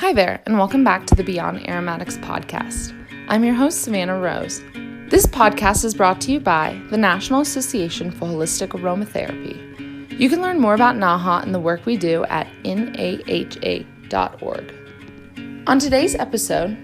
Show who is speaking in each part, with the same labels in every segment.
Speaker 1: Hi there, and welcome back to the Beyond Aromatics podcast. I'm your host, Savannah Rose. This podcast is brought to you by the National Association for Holistic Aromatherapy. You can learn more about NAHA and the work we do at naha.org. On today's episode,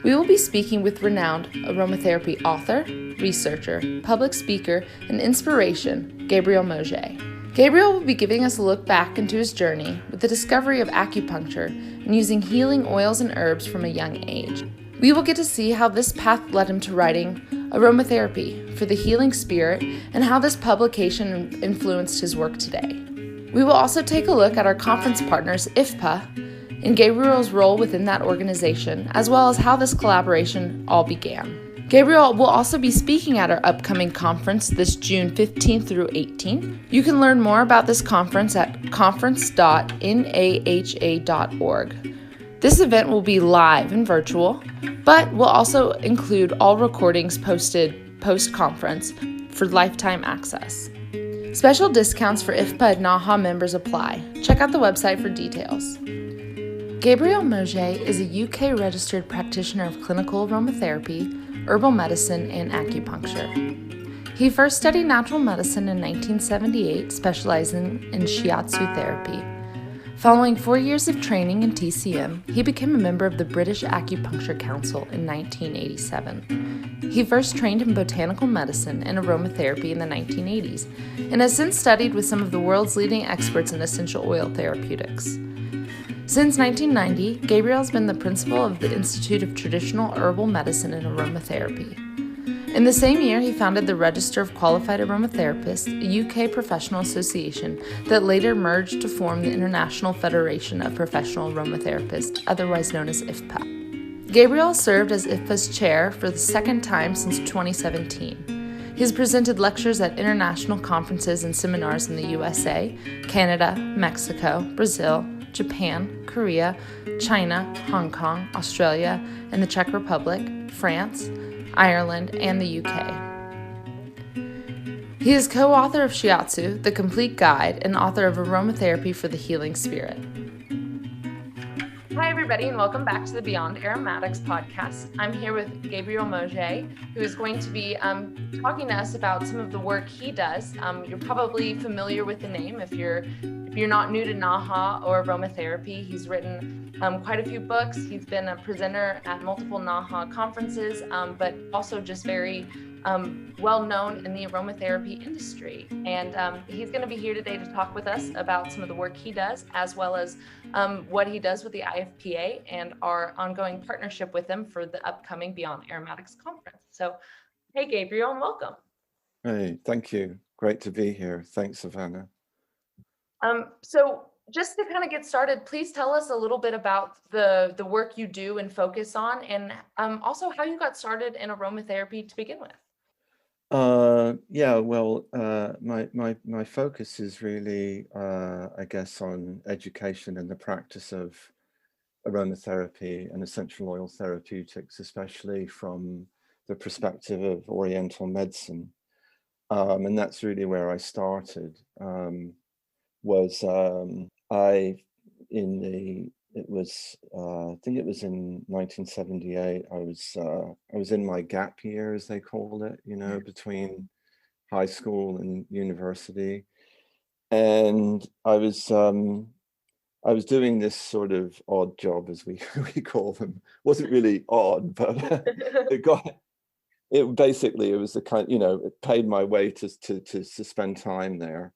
Speaker 1: we will be speaking with renowned aromatherapy author, researcher, public speaker, and inspiration, Gabriel Mojay. Gabriel will be giving us a look back into his journey with the discovery of acupuncture and using healing oils and herbs from a young age. We will get to see how this path led him to writing Aromatherapy for the Healing Spirit and how this publication influenced his work today. We will also take a look at our conference partners, IFPA, and Gabriel's role within that organization, as well as how this collaboration all began. Gabriel will also be speaking at our upcoming conference this June 15th through 18th. You can learn more about this conference at conference.naha.org. This event will be live and virtual, but will also include all recordings posted post-conference for lifetime access. Special discounts for IFPA and NAHA members apply. Check out the website for details. Gabriel Mojay is a UK registered practitioner of clinical aromatherapy, herbal medicine, and acupuncture. He first studied natural medicine in 1978, specializing in shiatsu therapy. Following 4 years of training in TCM, he became a member of the British Acupuncture Council in 1987. He first trained in botanical medicine and aromatherapy in the 1980s, and has since studied with some of the world's leading experts in essential oil therapeutics. Since 1990, Gabriel has been the principal of the Institute of Traditional Herbal Medicine and Aromatherapy. In the same year, he founded the Register of Qualified Aromatherapists, a UK professional association that later merged to form the International Federation of Professional Aromatherapists, otherwise known as IFPA. Gabriel served as IFPA's chair for the second time since 2017. He has presented lectures at international conferences and seminars in the USA, Canada, Mexico, Brazil, Japan, Korea, China, Hong Kong, Australia, and the Czech Republic, France, Ireland, and the UK. He is co-author of Shiatsu, The Complete Guide, and author of Aromatherapy for the Healing Spirit. Hi, everybody, and welcome back to the Beyond Aromatics podcast. I'm here with Gabriel Mojay, who is going to be talking to us about some of the work he does. You're probably familiar with the name if you're not new to NAHA or aromatherapy. He's written quite a few books. He's been a presenter at multiple NAHA conferences, but also just very well known in the aromatherapy industry. And he's going to be here today to talk with us about some of the work he does, as well as what he does with the IFPA and our ongoing partnership with them for the upcoming Beyond Aromatics conference. So, hey, Gabriel, and welcome.
Speaker 2: Hey, thank you. Great to be here. Thanks, Savannah.
Speaker 1: So just to kind of get started, please tell us a little bit about the work you do and focus on, and also how you got started in aromatherapy to begin with.
Speaker 2: My focus is really, I guess, on education and the practice of aromatherapy and essential oil therapeutics, especially from the perspective of Oriental Medicine. And that's really where I started. I think it was in 1978. I was in my gap year, as they called it, between high school and university, and I was doing this sort of odd job, as we call them. Wasn't really odd, but it was the kind, it paid my way to spend time there,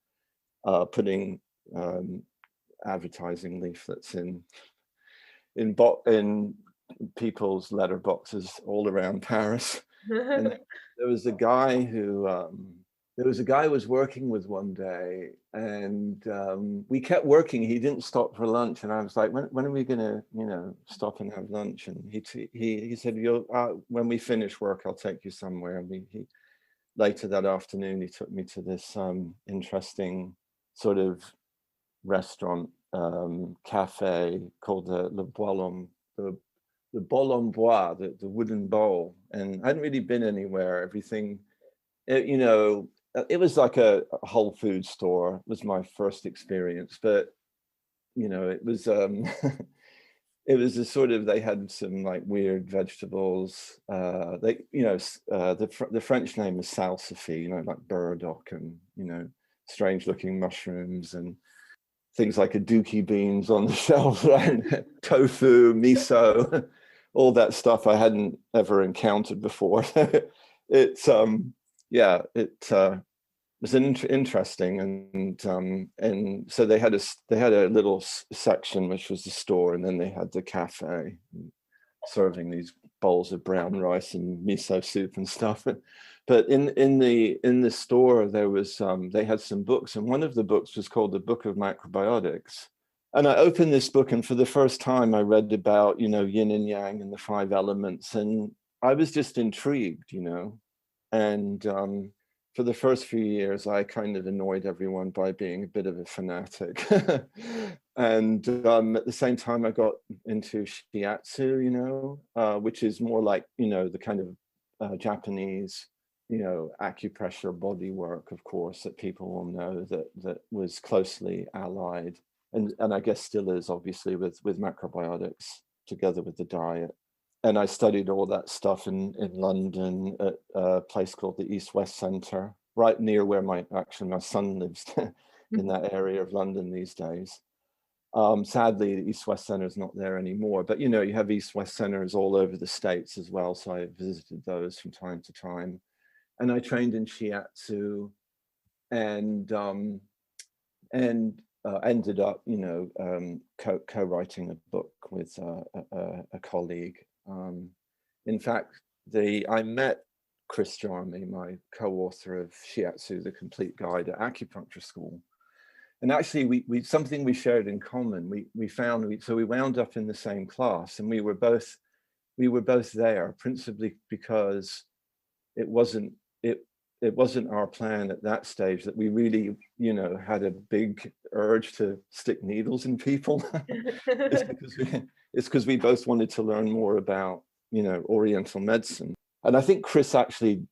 Speaker 2: putting advertising leaflets in people's letter boxes all around Paris. And there was a guy who I was working with one day, and we kept working. He didn't stop for lunch, and I was like, when are we gonna stop and have lunch? And he said, when we finish work, I'll take you somewhere. And later that afternoon, he took me to this interesting sort of restaurant, cafe called the Bol en Bois, the wooden bowl. And I hadn't really been anywhere. Everything, it was like a Whole Foods store. It was my first experience, but it was it was a sort of, they had some like weird vegetables. The French name is salsify, like burdock, and strange looking mushrooms and things like aduki beans on the shelf, right? Tofu, miso, all that stuff I hadn't ever encountered before. It's it was interesting, and so they had a little section which was the store, and then they had the cafe serving these bowls of brown rice and miso soup and stuff. But in the store there was they had some books, and one of the books was called the Book of Macrobiotics. And I opened this book, and for the first time I read about yin and yang and the 5 elements, and I was just intrigued, and for the first few years, I kind of annoyed everyone by being a bit of a fanatic. And at the same time, I got into shiatsu, which is more like, the kind of Japanese, acupressure body work, of course, that people will know that was closely allied. And I guess still is, obviously, with macrobiotics together with the diet. And I studied all that stuff in London at a place called the East West Centre, right near where my son lives in that area of London these days. Sadly, the East West Centre is not there anymore, but you have East West Centres all over the States as well. So I visited those from time to time, and I trained in shiatsu, and ended up, co-writing a book with a colleague. In fact, I met Chris Jarmy, my co-author of Shiatsu, the Complete Guide at Acupuncture School. And actually, we something we shared in common. So we wound up in the same class, and we were both there, principally because it wasn't our plan at that stage that we really, had a big urge to stick needles in people. It's because we both wanted to learn more about, Oriental medicine. And I think Chris actually,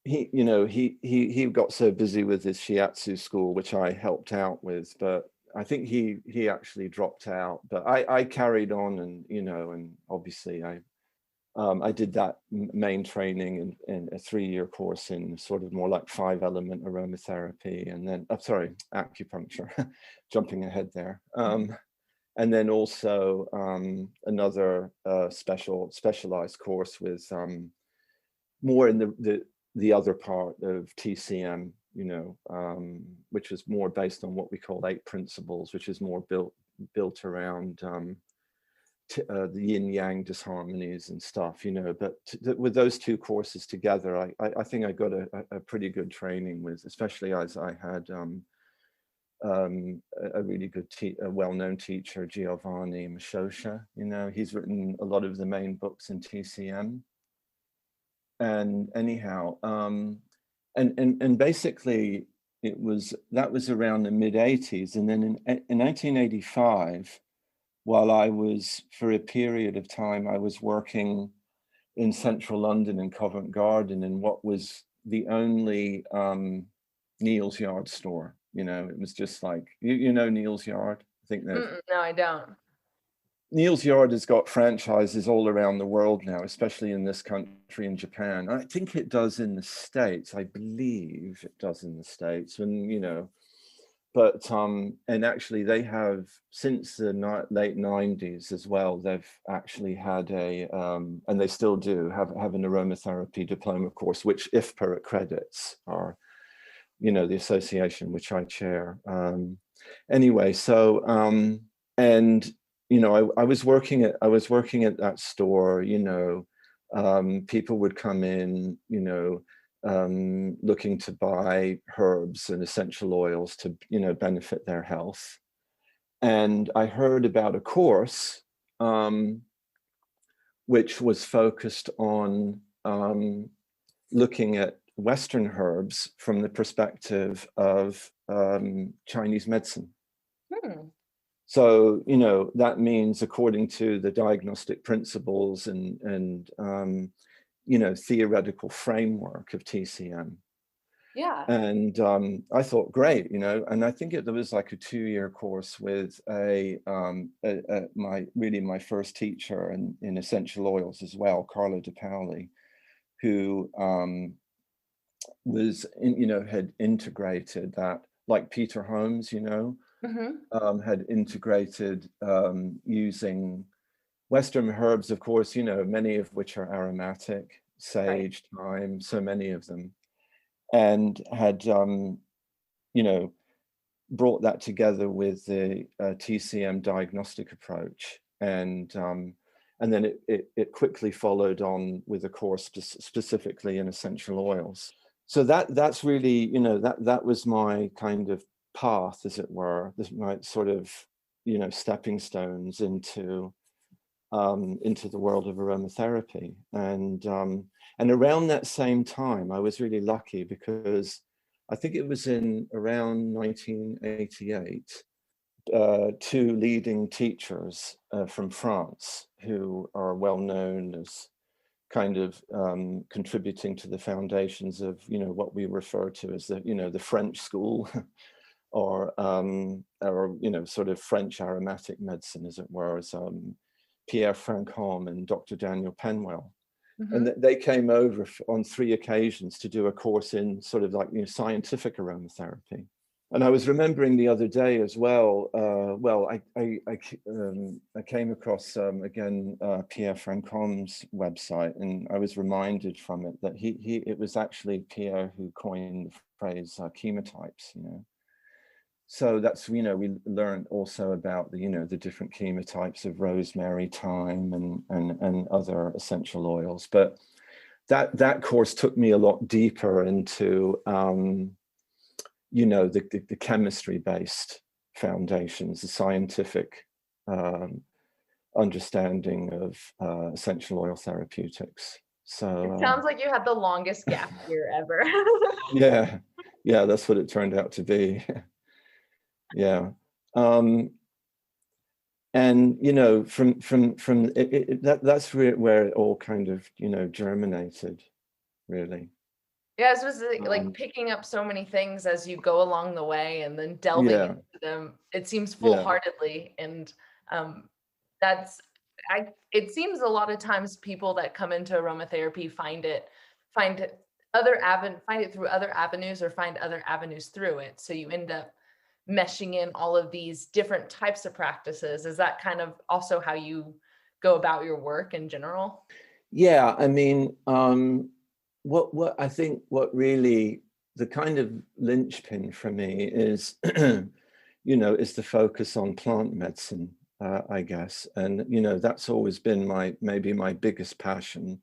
Speaker 2: he got so busy with his shiatsu school, which I helped out with, but I think he actually dropped out. But I carried on, and and obviously I did that main training in a 3-year course in sort of more like 5-element aromatherapy, and then acupuncture, jumping ahead there. And then also another specialized course with more in the other part of TCM, which is more based on what we call 8 principles, which is more built around the yin yang disharmonies and stuff, but with those 2 courses together, I think I got a pretty good training with, especially as I had a really good, a well-known teacher, Giovanni Mashosha. He's written a lot of the main books in TCM. And anyhow, and basically that was around the mid-80s, and then in 1985. While I was, for a period of time, I was working in central London in Covent Garden in what was the only Neals Yard store. It was just like, Neals Yard? I think
Speaker 1: No, I don't.
Speaker 2: Neals Yard has got franchises all around the world now, especially in this country, in Japan. I think it does in the States. I believe it does in the States. And, but and actually they have, since the late 90s as well, they've actually had and they still do have an aromatherapy diploma course, which IFPA accredits, or the association which I chair. Anyway, so and I was working at that store. People would come in, looking to buy herbs and essential oils to, benefit their health. And I heard about a course which was focused on looking at Western herbs from the perspective of Chinese medicine. So, that means according to the diagnostic principles and theoretical framework of TCM.
Speaker 1: Yeah.
Speaker 2: And I thought, great, you know, and I think there was like a 2-year course with my first teacher in essential oils as well, Carlo De Paoli, who had integrated that, like Peter Holmes, you know, had integrated using Western herbs, of course, you know, many of which are aromatic, sage, thyme, so many of them, and had, you know, brought that together with the TCM diagnostic approach. And then it quickly followed on with a course specifically in essential oils. So that's really, you know, that was my kind of path, as it were, my sort of, you know, stepping stones into the world of aromatherapy. And around that same time, I was really lucky because I think it was in around 1988, 2 leading teachers from France who are well known as kind of contributing to the foundations of, you know, what we refer to as the, you know, the French school or you know, sort of French aromatic medicine, as it were, as Pierre Franchomme and Dr. Daniel Penwell. And they came over on 3 occasions to do a course in sort of like, you know, scientific aromatherapy. And I was remembering the other day as well, I came across, again, Pierre Franchomme's website, and I was reminded from it that it was actually Pierre who coined the phrase chemotypes, you know. So that's, you know, we learned also about the, you know, the different chemotypes of rosemary, thyme, and other essential oils. But that course took me a lot deeper into, you know, the chemistry-based foundations, the scientific understanding of essential oil therapeutics. So
Speaker 1: it sounds like you had the longest gap year ever.
Speaker 2: yeah, that's what it turned out to be. Yeah. And, you know, from that's where it all kind of, you know, germinated, really.
Speaker 1: Yeah, it's just like picking up so many things as you go along the way and then delving into them. It seems full-heartedly, and it seems a lot of times people that come into aromatherapy find it through other avenues or find other avenues through it. So you end up meshing in all of these different types of practices. Is that kind of also how you go about your work in general?
Speaker 2: Yeah, I mean, what I think what really the kind of linchpin for me is, you know, is the focus on plant medicine, I guess. And, you know, that's always been maybe my biggest passion,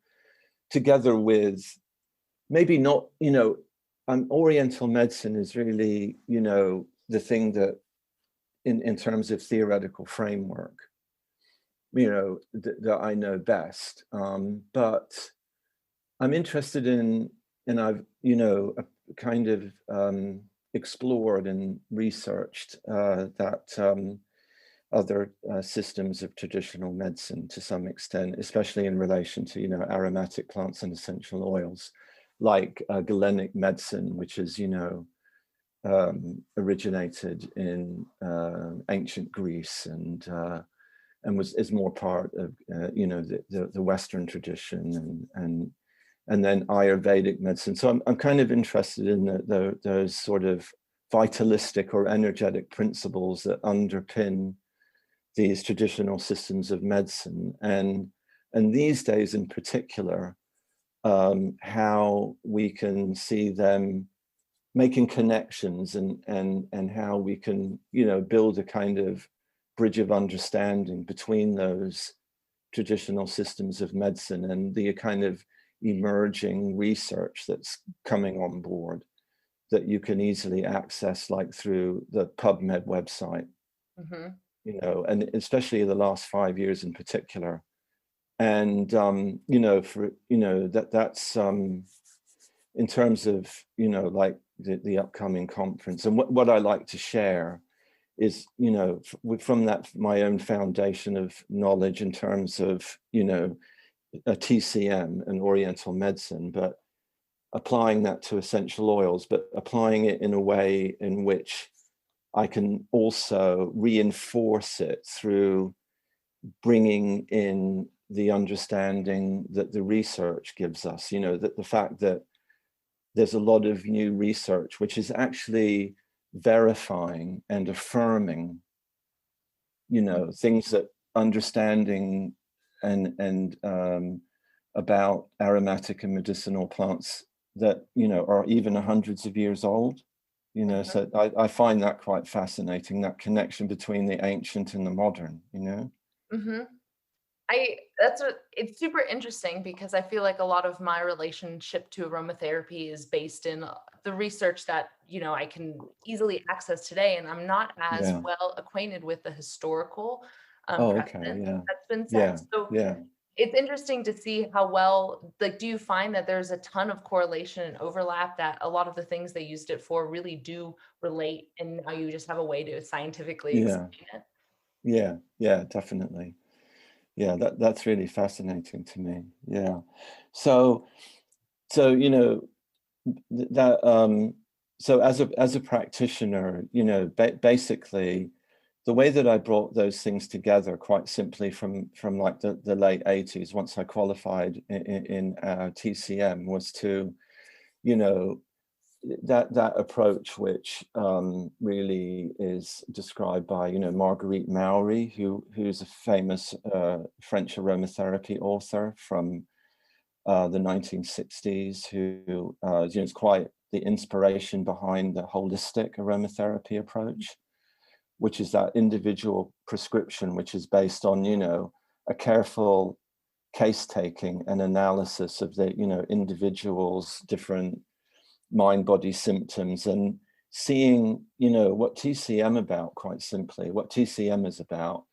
Speaker 2: together with maybe not, you know, Oriental medicine is really, you know, the thing that in terms of theoretical framework, you know, that I know best. But I'm interested in, and I've, you know, kind of explored and researched that other systems of traditional medicine to some extent, especially in relation to, you know, aromatic plants and essential oils, like Galenic medicine, which is, you know, originated in ancient Greece and is more part of, you know, the Western tradition, and then Ayurvedic medicine. So I'm kind of interested in those sort of vitalistic or energetic principles that underpin these traditional systems of medicine, and these days in particular, how we can see them making connections, and how we can, you know, build a kind of bridge of understanding between those traditional systems of medicine and the kind of emerging research that's coming on board that you can easily access, like through the PubMed website, you know, and especially the last 5 years in particular. And, you know, for, you know, that's in terms of, you know, like the upcoming conference. And what I like to share is, you know, from that, my own foundation of knowledge in terms of, you know, a TCM and Oriental medicine, but applying that to essential oils, but applying it in a way in which I can also reinforce it through bringing in the understanding that the research gives us, you know, that the fact that there's a lot of new research which is actually verifying and affirming, you know, things that understanding and about aromatic and medicinal plants that, you know, are even hundreds of years old, you know. So I find that quite fascinating, that connection between the ancient and the modern, you know.
Speaker 1: It's super interesting because I feel like a lot of my relationship to aromatherapy is based in the research that, you know, I can easily access today, and I'm not as well acquainted with the historical precedent that's been set. So it's interesting to see how well, like, do you find that there's a ton of correlation and overlap, that a lot of the things they used it for really do relate, and now you just have a way to scientifically explain it?
Speaker 2: Yeah, definitely. Yeah, that's really fascinating to me. Yeah. So you know, that so as a practitioner, you know, basically the way that I brought those things together quite simply from like the late 80s, once I qualified in TCM, was to, you know, that approach which really is described by, you know, Marguerite Maury, who's a famous French aromatherapy author from the 1960s, who you know, is quite the inspiration behind the holistic aromatherapy approach, which is that individual prescription, which is based on, you know, a careful case taking and analysis of the, you know, individual's different mind body symptoms, and seeing, you know, what TCM about, quite simply what TCM is about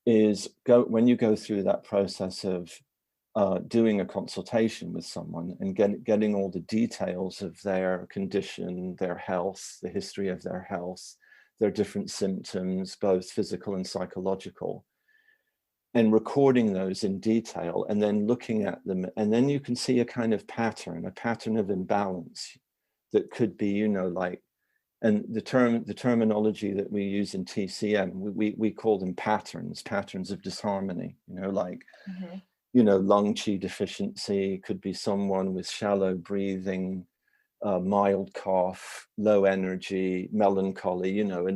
Speaker 2: is when you go through that process of doing a consultation with someone and getting all the details of their condition, their health, the history of their health, their different symptoms, both physical and psychological, and recording those in detail, and then looking at them, and then you can see a kind of pattern of imbalance that could be, you know, like, and the terminology that we use in TCM, we call them patterns of disharmony, you know, like, you know, lung qi deficiency could be someone with shallow breathing, mild cough, low energy, melancholy, you know,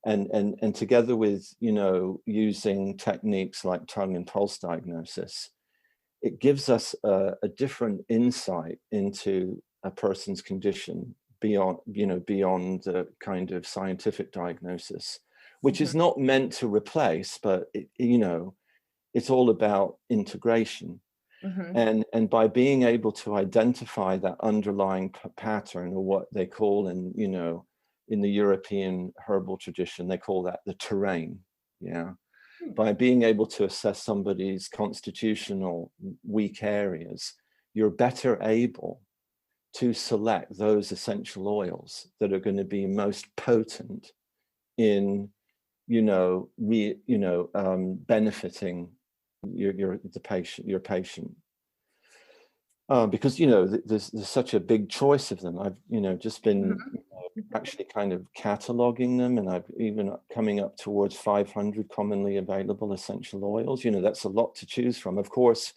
Speaker 2: and together with, you know, using techniques like tongue and pulse diagnosis, it gives us a different insight into a person's condition beyond, you know, beyond the kind of scientific diagnosis, which is not meant to replace, but it, you know, it's all about integration. And by being able to identify that underlying pattern, or what they call in, you know, in the European herbal tradition, they call that the terrain. Yeah. By being able to assess somebody's constitutional weak areas, you're better able to select those essential oils that are going to be most potent in, you know, benefiting your patient. Because, you know, there's such a big choice of them. I've, you know, just been actually kind of cataloging them, and I've even coming up towards 500 commonly available essential oils. You know, that's a lot to choose from. Of course,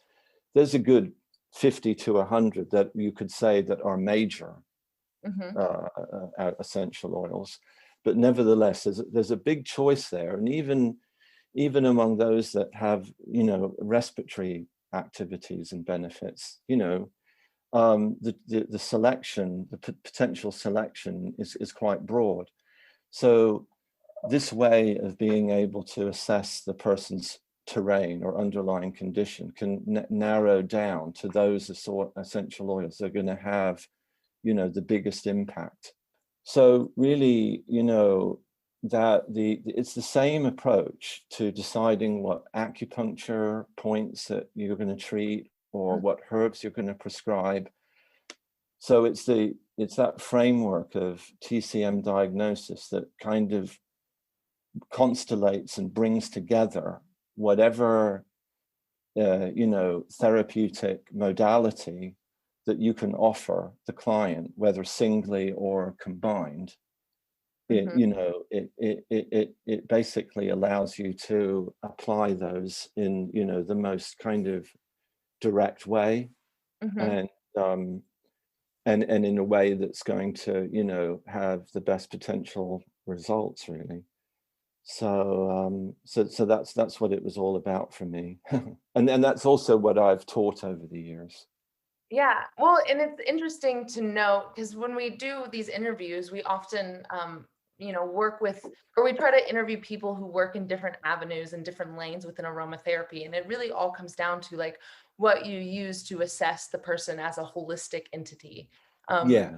Speaker 2: there's a good 50 to 100 that you could say that are major essential oils, but nevertheless, there's a big choice there, and even among those that have, you know, respiratory activities and benefits, you know, the selection, the potential selection is quite broad. So this way of being able to assess the person's terrain or underlying condition can narrow down to those essential oils that are going to have, you know, the biggest impact. So really, you know, that it's the same approach to deciding what acupuncture points that you're going to treat, or what herbs you're going to prescribe. So it's that framework of TCM diagnosis that kind of constellates and brings together whatever you know, therapeutic modality that you can offer the client, whether singly or combined, it basically allows you to apply those in, the most kind of direct way, and in a way that's going to, have the best potential results, really. So that's what it was all about for me. and that's also what I've taught over the years.
Speaker 1: Yeah, well, and it's interesting to note, because when we do these interviews, we often, work with, or we try to interview people who work in different avenues and different lanes within aromatherapy. And it really all comes down to like what you use to assess the person as a holistic entity.
Speaker 2: Yeah,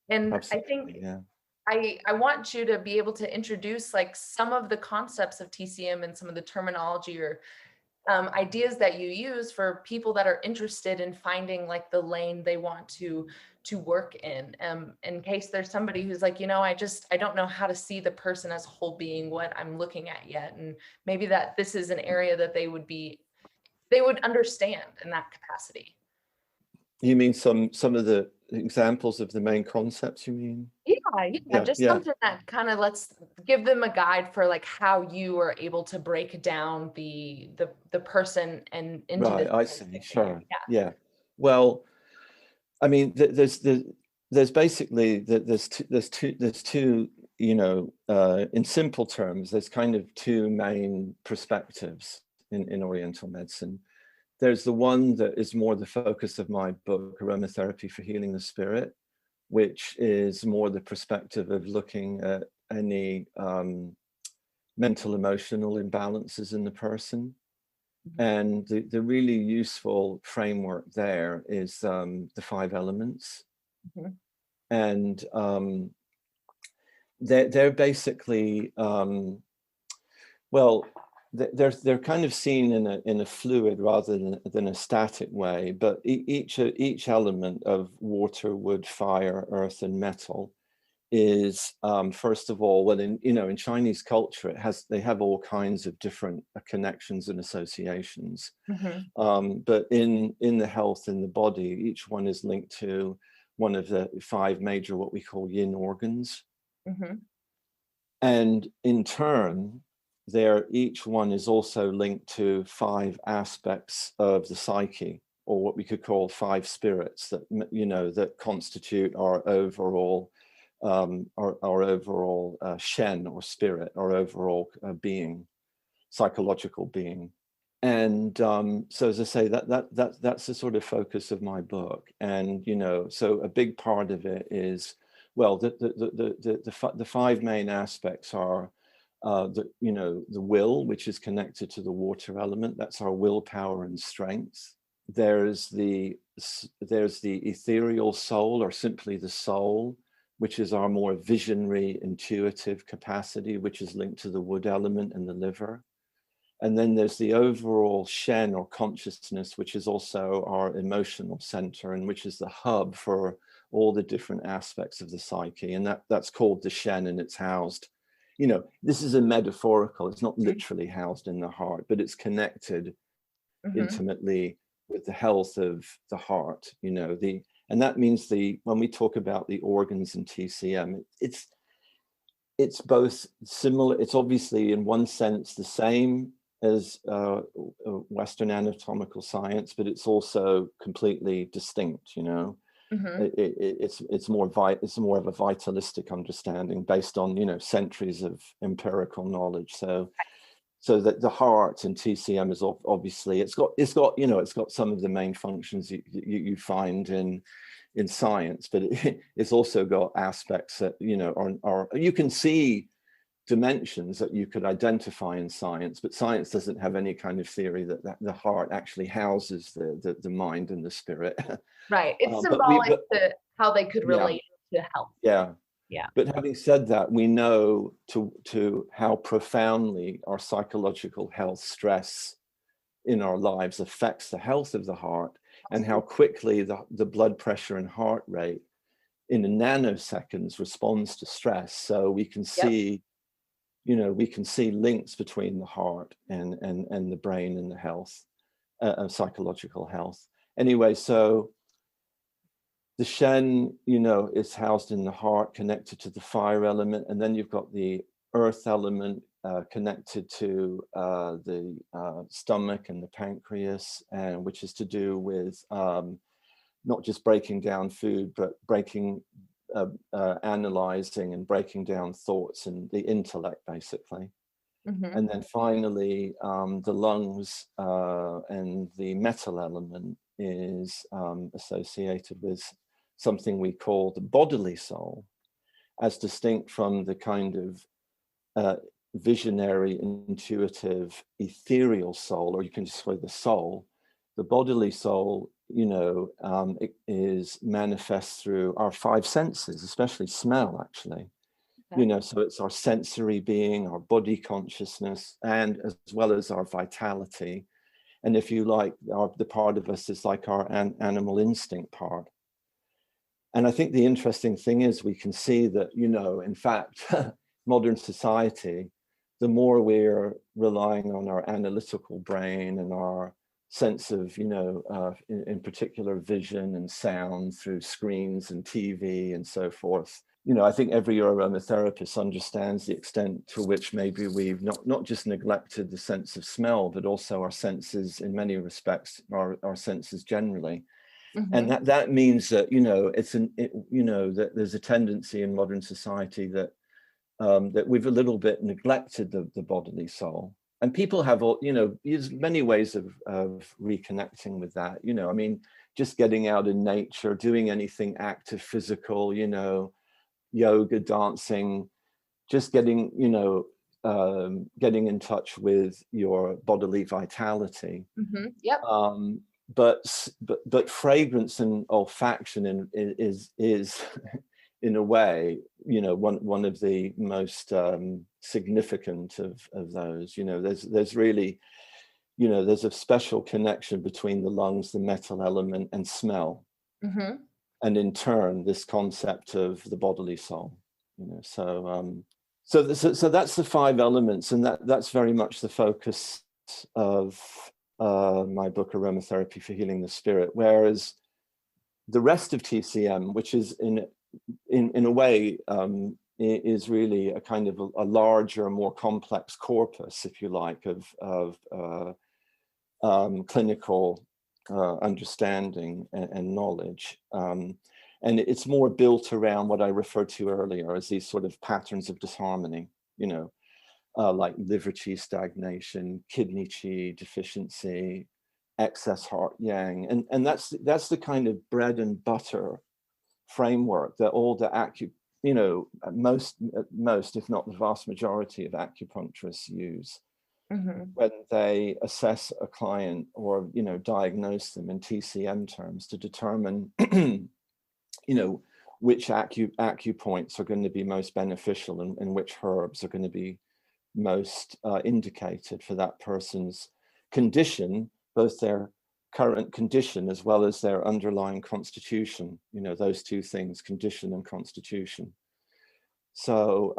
Speaker 1: And I
Speaker 2: absolutely.
Speaker 1: think
Speaker 2: Yeah.
Speaker 1: I want you to be able to introduce like some of the concepts of TCM and some of the terminology or ideas that you use for people that are interested in finding like the lane they want to work in case there's somebody who's like, I don't know how to see the person as a whole being, what I'm looking at yet. And maybe that this is an area that they would understand in that capacity.
Speaker 2: You mean some of the examples of the main concepts, you mean?
Speaker 1: Yeah, just something that kind of lets give them a guide for like how you are able to break down the person and into
Speaker 2: Right,
Speaker 1: this.
Speaker 2: I see. Sure. Yeah. Well, I mean, there's basically there's two, in simple terms, there's kind of two main perspectives in Oriental medicine. There's the one that is more the focus of my book, Aromatherapy for Healing the Spirit, which is more the perspective of looking at any mental, emotional imbalances in the person. And the really useful framework there is the 5 elements. And they're basically, well, they're kind of seen in a fluid rather than a static way, but each element of water, wood, fire, earth, and metal is first of all, well, in Chinese culture, they have all kinds of different connections and associations. But in the health in the body, each one is linked to one of the 5 major what we call yin organs. And in turn, each one is also linked to 5 aspects of the psyche, or what we could call 5 spirits that constitute our overall shen, or spirit, our overall being, psychological being. And so, as I say, that's the sort of focus of my book. And so a big part of it is, well, the 5 main aspects are the will, which is connected to the water element. That's our willpower and strength. There's the ethereal soul, or simply the soul, which is our more visionary, intuitive capacity, which is linked to the wood element and the liver. And then there's the overall shen, or consciousness, which is also our emotional center, and which is the hub for all the different aspects of the psyche. And that's called the shen, and it's housed. This is a metaphorical, it's not literally housed in the heart, but it's connected intimately with the health of the heart, and that means when we talk about the organs in TCM, it's both similar, it's obviously in one sense the same as Western anatomical science, but it's also completely distinct. It's more of a vitalistic understanding based on centuries of empirical knowledge. So that the heart in TCM is obviously it's got some of the main functions you find in science, but it's also got aspects that are you can see dimensions that you could identify in science, but science doesn't have any kind of theory that the heart actually houses the mind and the spirit.
Speaker 1: Right. It's symbolic to how they could relate to health.
Speaker 2: Yeah.
Speaker 1: Yeah.
Speaker 2: But having said that, we know to how profoundly our psychological health, stress in our lives affects the health of the heart, and how quickly the blood pressure and heart rate in nanoseconds responds to stress. So we can see, links between the heart and the brain and the health, psychological health. Anyway, so the Shen, you know, is housed in the heart, connected to the fire element, and then you've got the earth element connected to the stomach and the pancreas, and which is to do with not just breaking down food, but analyzing and breaking down thoughts and the intellect, basically.
Speaker 1: Mm-hmm.
Speaker 2: And then finally, the lungs and the metal element is associated with something we call the bodily soul, as distinct from the kind of visionary, intuitive, ethereal soul, or you can just say the soul. The bodily soul, you know, it is manifest through our five senses, especially smell, actually.
Speaker 1: Okay.
Speaker 2: You know, so it's our sensory being, our body consciousness, and as well as our vitality. And if you like, the part of us is like our animal instinct part. And I think the interesting thing is we can see that, you know, in fact, modern society, the more we're relying on our analytical brain and our sense of, you know, in particular vision and sound through screens and TV and so forth. You know, I think every aromatherapist understands the extent to which maybe we've not just neglected the sense of smell, but also our senses in many respects, our senses generally.
Speaker 1: Mm-hmm.
Speaker 2: And that means that, you know, you know, that there's a tendency in modern society that that we've a little bit neglected the bodily soul. And people have all, you know, there's many ways of reconnecting with that. You know, I mean, just getting out in nature, doing anything active, physical, you know, yoga, dancing, just getting, you know, getting in touch with your bodily vitality.
Speaker 1: Mm-hmm. Yep.
Speaker 2: But fragrance and olfaction is in a way, you know, one of the most significant of those. You know, there's really, you know, there's a special connection between the lungs, the metal element, and smell.
Speaker 1: Mm-hmm.
Speaker 2: And in turn, this concept of the bodily soul. You know, so that's the five elements, and that's very much the focus of my book, Aromatherapy for Healing the Spirit. Whereas the rest of TCM, which is in a way, is really a kind of a larger, more complex corpus, if you like, of clinical understanding and knowledge. And it's more built around what I referred to earlier as these sort of patterns of disharmony, you know, like liver qi stagnation, kidney qi deficiency, excess heart yang. And that's the kind of bread and butter framework that all the you know, most, if not the vast majority of acupuncturists use. Mm-hmm. When they assess a client or, you know, diagnose them in TCM terms to determine, you know, which acupoints are going to be most beneficial and which herbs are going to be most indicated for that person's condition, both their current condition as well as their underlying constitution. You know, those two things, condition and constitution. So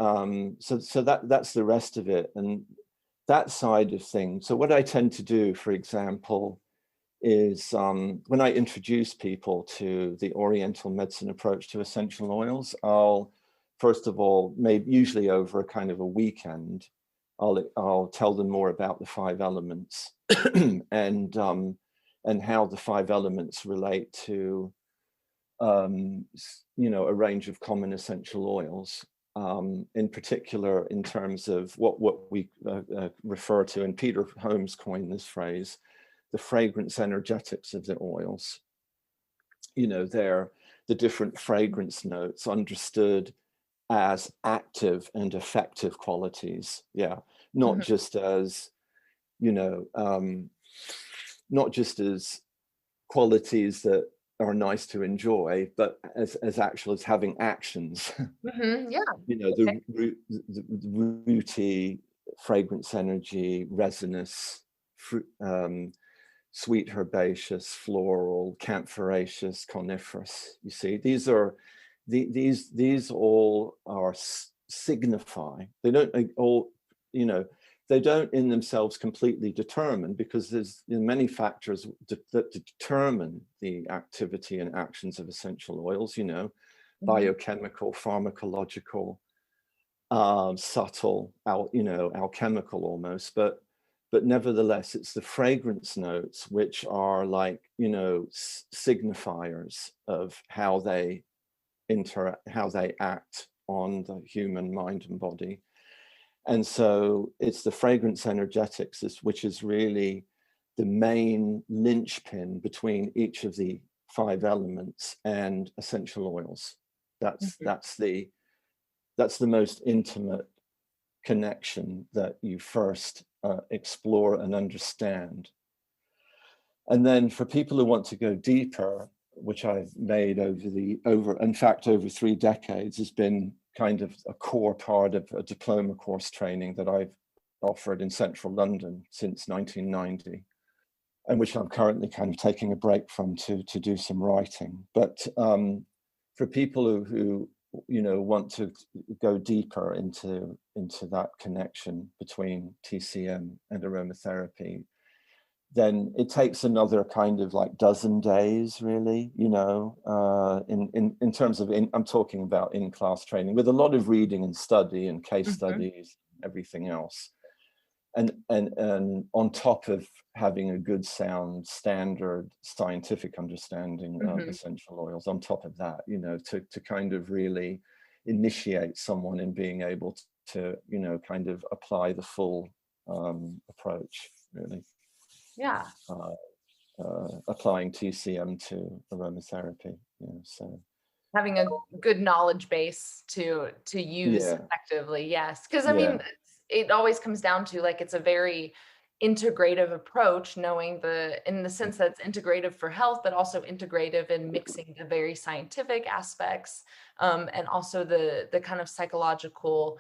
Speaker 2: that's the rest of it. And that side of things. So what I tend to do, for example, is when I introduce people to the Oriental medicine approach to essential oils, I'll first of all, maybe usually over a kind of a weekend, I'll tell them more about the five elements and how the five elements relate to you know, a range of common essential oils. In particular, in terms of what we refer to, and Peter Holmes coined this phrase, the fragrance energetics of the oils. You know, they're the different fragrance notes understood as active and effective qualities. Yeah, not mm-hmm. just as, you know, not just as qualities that are nice to enjoy, but as actual as having actions.
Speaker 1: Mm-hmm. Yeah.
Speaker 2: You know, okay. the rooty, fragrance energy, resinous, sweet herbaceous, floral, camphoraceous, coniferous. You see, these are these all are signify. They don't all, you know, they don't in themselves completely determine, because there's many factors that determine the activity and actions of essential oils, biochemical, pharmacological, subtle, alchemical almost, but nevertheless, it's the fragrance notes which are like, signifiers of how they act on the human mind and body. And so it's the fragrance energetics which is really the main linchpin between each of the 5 elements and essential oils. That's the most intimate connection that you first explore and understand. And then for people who want to go deeper, which I've made over 3 decades, has been kind of a core part of a diploma course training that I've offered in central London since 1990, and which I'm currently kind of taking a break from to do some writing. But for people who want to go deeper into that connection between TCM and aromatherapy, then it takes another kind of like dozen days, really, in terms of, I'm talking about in-class training with a lot of reading and study and case studies, everything else. And on top of having a good, sound, standard scientific understanding of essential oils, on top of that, to kind of really initiate someone in being able to, kind of apply the full approach, really.
Speaker 1: Yeah.
Speaker 2: Applying TCM to aromatherapy. So
Speaker 1: having a good knowledge base to use effectively. Yes. Because I mean, it always comes down to like, it's a very integrative approach, knowing in the sense that it's integrative for health, but also integrative in mixing the very scientific aspects, and also the kind of psychological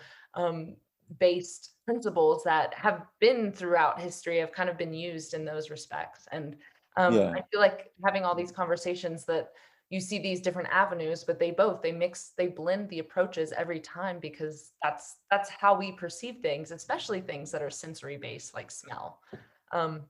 Speaker 1: based principles that have been throughout history, have kind of been used in those respects. And I feel like having all these conversations, that you see these different avenues, but they blend the approaches every time, because that's how we perceive things, especially things that are sensory based, like smell. I'm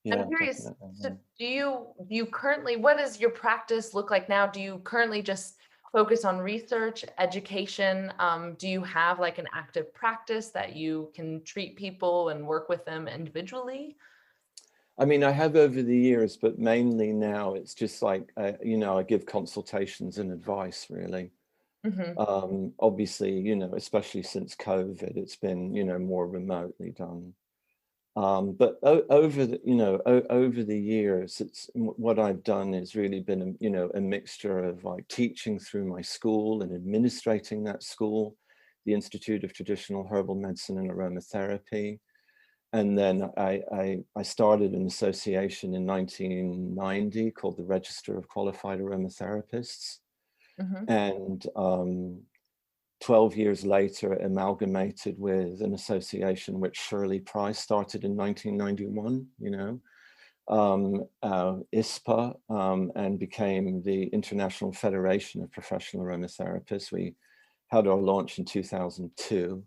Speaker 1: curious, so do you currently, what does your practice look like now? Do you currently just focus on research, education? Do you have like an active practice that you can treat people and work with them individually?
Speaker 2: I mean, I have over the years, but mainly now it's just like, I give consultations and advice, really. Obviously, especially since COVID, it's been, more remotely done. But over the years, what I've done is really been, a mixture of like teaching through my school and administrating that school, the Institute of Traditional Herbal Medicine and Aromatherapy. And then I started an association in 1990 called the Register of Qualified Aromatherapists. And 12 years later, amalgamated with an association which Shirley Price started in 1991, ISPA, and became the International Federation of Professional Aromatherapists. We had our launch in 2002.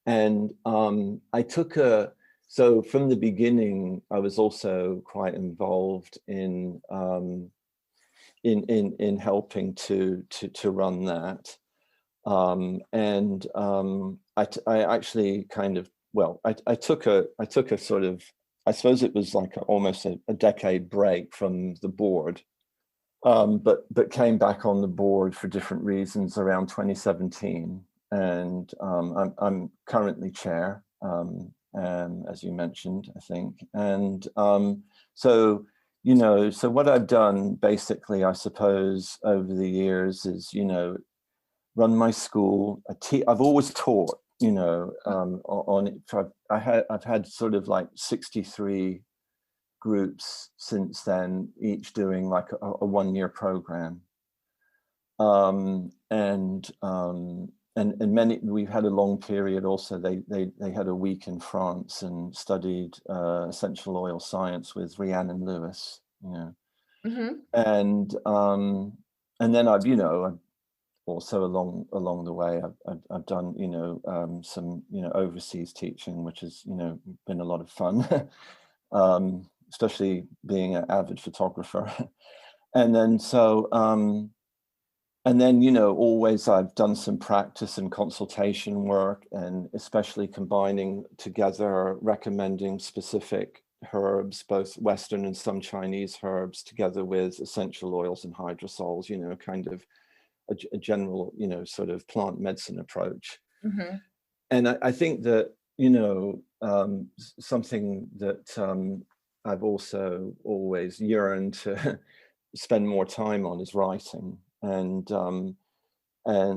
Speaker 2: And so from the beginning, I was also quite involved in helping to run that. I actually kind of, I took a sort of, I suppose it was like almost a decade break from the board, but came back on the board for different reasons around 2017. And I'm currently chair, as you mentioned, I think. And so what I've done basically, I suppose, over the years is, run my school. I've always taught, on it. I've had sort of like 63 groups since then, each doing like a 1-year program. And many, we've had a long period also. They had a week in France and studied essential oil science with Rhiannon Lewis, And then I've also along the way, I've done, some, overseas teaching, which has, been a lot of fun, especially being an avid photographer. And then always I've done some practice and consultation work, and especially combining together, recommending specific herbs, both Western and some Chinese herbs, together with essential oils and hydrosols, kind of a general, sort of plant medicine approach.
Speaker 1: Mm-hmm.
Speaker 2: And I think that, something that I've also always yearned to spend more time on is writing. And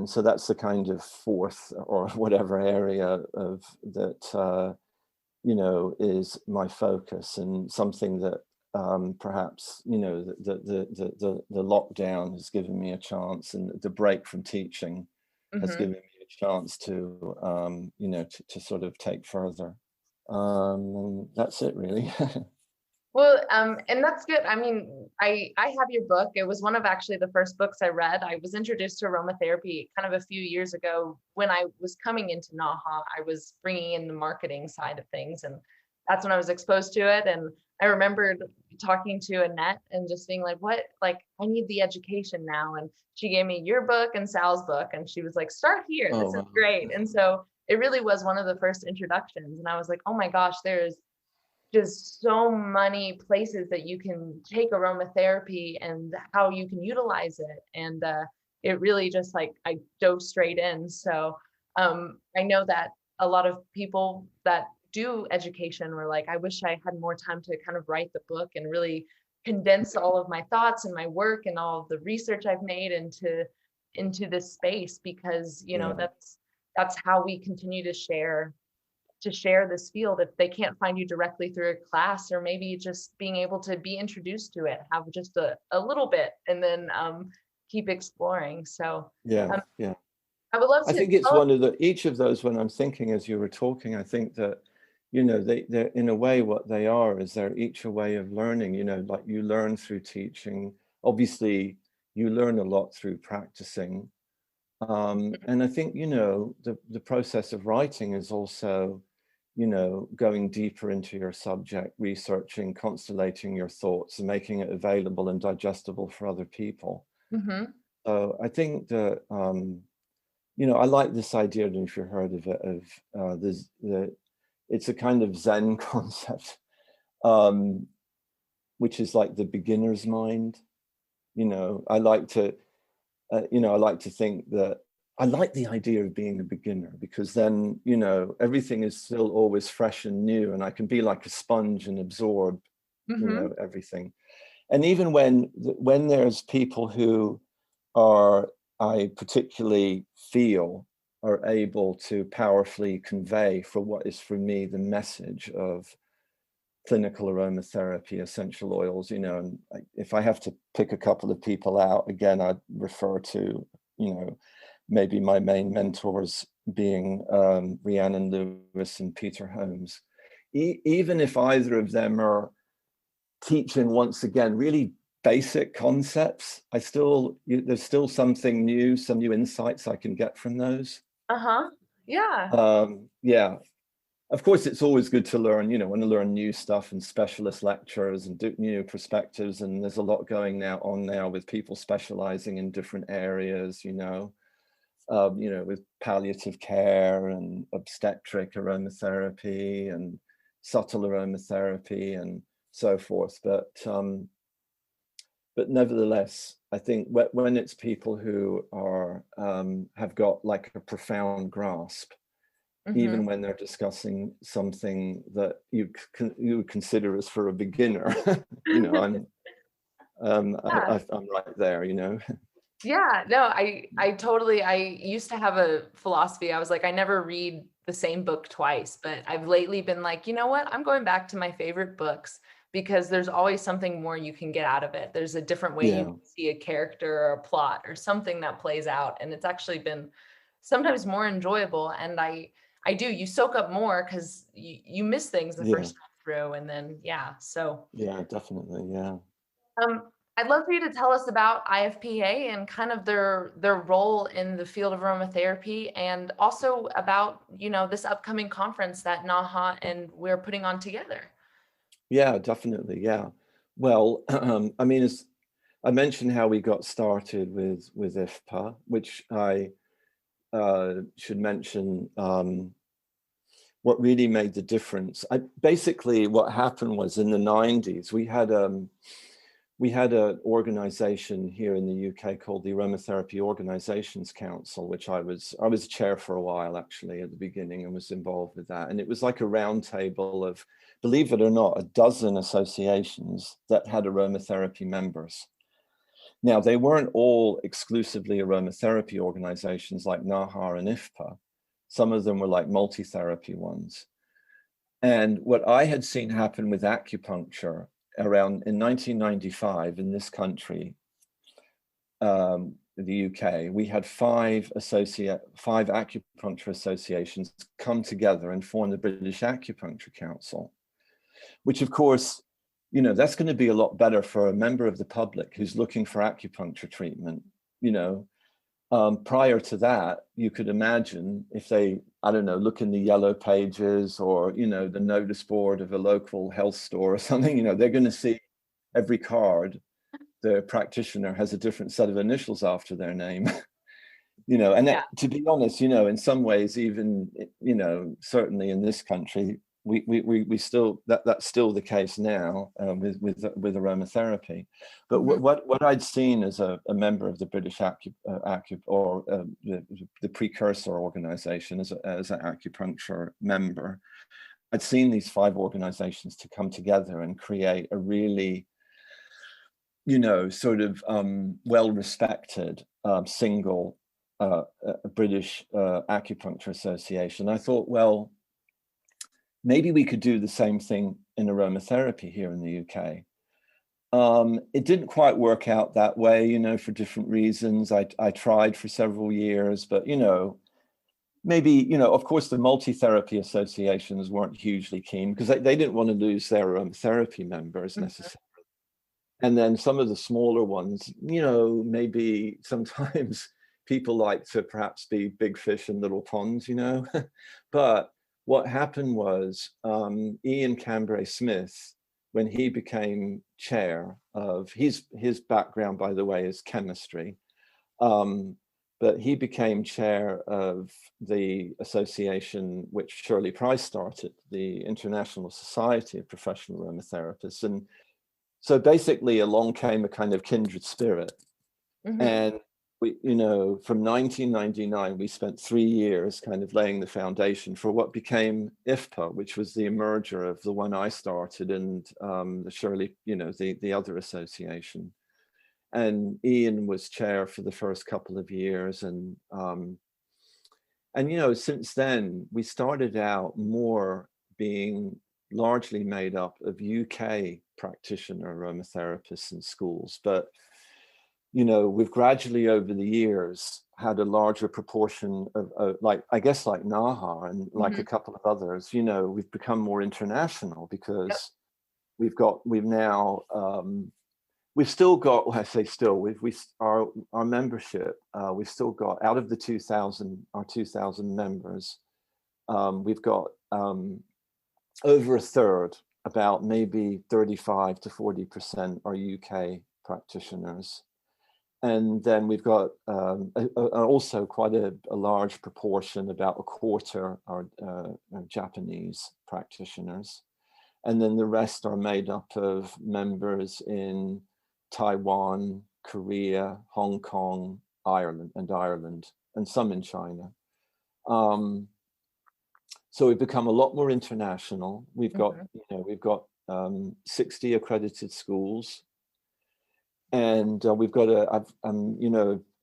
Speaker 2: so that's the kind of fourth or whatever area of that, is my focus, and something that perhaps, the lockdown has given me a chance, and the break from teaching has given me a chance to, to sort of take further. And that's it, really.
Speaker 1: Well, and that's good. I mean, I have your book. It was one of actually the first books I read. I was introduced to aromatherapy kind of a few years ago when I was coming into NAHA. I was bringing in the marketing side of things, and that's when I was exposed to it. And I remembered talking to Annette and just being like, what, like, I need the education now. And she gave me your book and Sal's book, and she was like, start here. This is great. And so it really was one of the first introductions. And I was like, oh my gosh, there's just so many places that you can take aromatherapy and how you can utilize it. And it really just like, I dove straight in. So I know that a lot of people that do education were like, I wish I had more time to kind of write the book and really condense all of my thoughts and my work and all of the research I've made into this space, because, that's how we continue to share this field. If they can't find you directly through a class, or maybe just being able to be introduced to it, have just a little bit, and then keep exploring. So
Speaker 2: yeah.
Speaker 1: I would love to.
Speaker 2: I think it's each of those, when I'm thinking as you were talking, I think that, they're in a way, what they are is they're each a way of learning, like you learn through teaching. Obviously, you learn a lot through practicing. And I think, the process of writing is also, going deeper into your subject, researching, constellating your thoughts, and making it available and digestible for other people.
Speaker 1: Mm-hmm.
Speaker 2: So I think that, I like this idea, I don't know if you've heard of it, of it's a kind of Zen concept, which is like the beginner's mind. I like to, I like to think that I like the idea of being a beginner, because then, everything is still always fresh and new, and I can be like a sponge and absorb, everything. And even when there's people who I particularly feel are able to powerfully convey, for what is for me the message of clinical aromatherapy, essential oils, and if I have to pick a couple of people out, again, I'd refer to, maybe my main mentors being Rhiannon Lewis and Peter Holmes. Even if either of them are teaching, once again, really basic concepts, there's still something new, some new insights I can get from those.
Speaker 1: Yeah.
Speaker 2: Of course, it's always good to learn, want to learn new stuff and specialist lectures and do new perspectives. And there's a lot going on now with people specializing in different areas, with palliative care and obstetric aromatherapy and subtle aromatherapy and so forth. But nevertheless, I think when it's people who are have got like a profound grasp, even when they're discussing something that you would consider as for a beginner, I'm right there,
Speaker 1: Yeah, no, I used to have a philosophy. I was like, I never read the same book twice, but I've lately been like, you know what? I'm going back to my favorite books, because there's always something more you can get out of it. There's a different way you can see a character or a plot or something that plays out. And it's actually been sometimes more enjoyable. And you soak up more, because you miss things the first time through. And then, so.
Speaker 2: Yeah, definitely. Yeah.
Speaker 1: I'd love for you to tell us about IFPA and kind of their role in the field of aromatherapy, and also about, this upcoming conference that NAHA and we're putting on together.
Speaker 2: Yeah, definitely. Yeah. Well, I mean, as I mentioned how we got started with IFPA, which I should mention what really made the difference. Basically, what happened was in the 90s, we had an organization here in the UK called the Aromatherapy Organizations Council, which I was a chair for a while, actually, at the beginning, and was involved with that. And it was like a round table of, believe it or not, a dozen associations that had aromatherapy members. Now, they weren't all exclusively aromatherapy organizations like NAHA and IFPA. Some of them were like multi-therapy ones. And what I had seen happen with acupuncture around in 1995 in this country, the UK, we had five acupuncture associations come together and form the British Acupuncture Council, which of course, that's going to be a lot better for a member of the public who's looking for acupuncture treatment. Prior to that, you could imagine if they, I don't know, look in the yellow pages or, the notice board of a local health store or something, they're going to see every card, the practitioner has a different set of initials after their name. And that, to be honest, in some ways, even, certainly in this country, we still, that's still the case now with aromatherapy. But what I'd seen as a member of the British the precursor organization as an acupuncture member, I'd seen these five organizations to come together and create a really, sort of well-respected single British Acupuncture Association. I thought, well, maybe we could do the same thing in aromatherapy here in the UK. It didn't quite work out that way, for different reasons. I tried for several years, but, maybe, of course, the multi-therapy associations weren't hugely keen because they didn't want to lose their aromatherapy members necessarily. And then some of the smaller ones, maybe sometimes people like to perhaps be big fish in little ponds, But what happened was Ian Cambray-Smith, when he became chair of, his background, by the way, is chemistry, but he became chair of the association which Shirley Price started, the International Society of Professional Aromatherapists. And so basically along came a kind of kindred spirit. And we, from 1999, we spent 3 years kind of laying the foundation for what became IFPA, which was the merger of the one I started and the Shirley, the other association. And Ian was chair for the first couple of years. And since then, we started out more being largely made up of UK practitioner aromatherapists in schools. But we've gradually over the years had a larger proportion of like NAHA and like a couple of others, we've become more international because we've now, we've still got, well, I say still, our membership, we've still got out of the 2,000 members, we've got over a third, about maybe 35 to 40% are UK practitioners. And then we've got also quite a large proportion, about a quarter, are Japanese practitioners. And then the rest are made up of members in Taiwan, Korea, Hong Kong, Ireland, and some in China. So we've become a lot more international. We've got, we've got 60 accredited schools. And we've got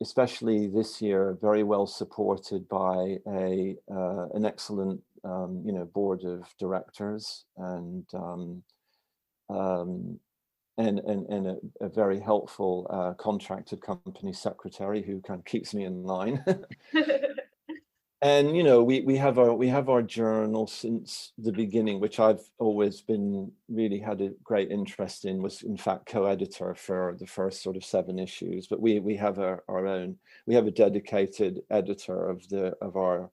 Speaker 2: especially this year, very well supported by an excellent, board of directors and a very helpful contracted company secretary who kind of keeps me in line. And you know, we have our journal since the beginning, which I've always been really had a great interest in. Was in fact co-editor for the first sort of 7 issues, but we have our own. We have a dedicated editor of our